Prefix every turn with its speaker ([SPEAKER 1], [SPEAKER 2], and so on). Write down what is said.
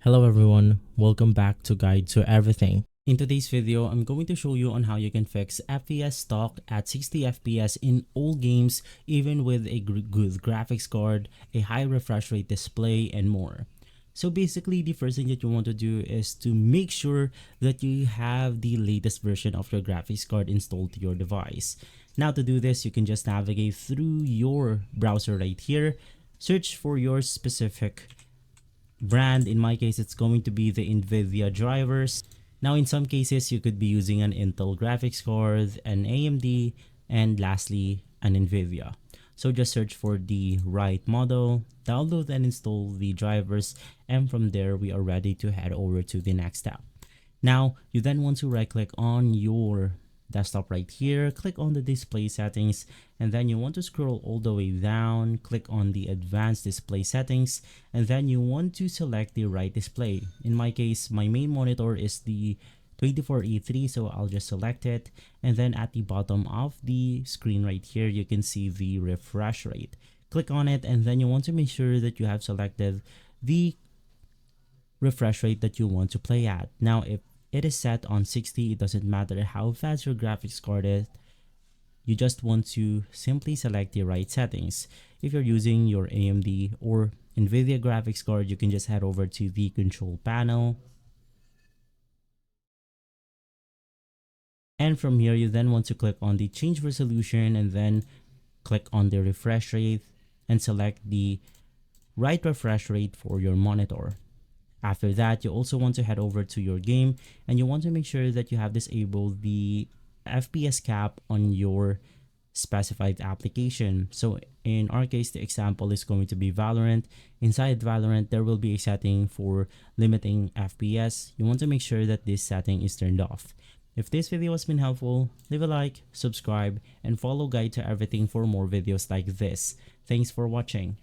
[SPEAKER 1] Hello everyone, welcome back to Guide to Everything. In today's video, I'm going to show you on how you can fix FPS stock at 60 FPS in all games, even with a good graphics card, a high refresh rate display, and more. So basically, the first thing that you want to do is to make sure that you have the latest version of your graphics card installed to your device. Now to do this, you can just navigate through your browser right here, search for your specific brand. In my case, it's going to be the NVIDIA drivers. Now in some cases, you could be using an Intel graphics card, an AMD, and lastly an NVIDIA. So just search for the right model, download and install the drivers, and from there we are ready to head over to the next step. Now you then want to right click on your desktop right here, click on the display settings, and then you want to scroll all the way down, click on the advanced display settings, and then you want to select the right display. In my case, my main monitor is the 24E3, so I'll just select it, and then at the bottom of the screen right here you can see the refresh rate. Click on it, and then you want to make sure that you have selected the refresh rate that you want to play at. Now if it is set on 60, it doesn't matter how fast your graphics card is, you just want to simply select the right settings. If you're using your AMD or NVIDIA graphics card, you can just head over to the control panel, and from here you then want to click on the change resolution and then click on the refresh rate and select the right refresh rate for your monitor. After that, you also want to head over to your game and you want to make sure that you have disabled the FPS cap on your specified application. So in our case, the example is going to be Valorant. Inside Valorant, there will be a setting for limiting FPS. You want to make sure that this setting is turned off. If this video has been helpful, leave a like, subscribe, and follow Guide to Everything for more videos like this. Thanks for watching.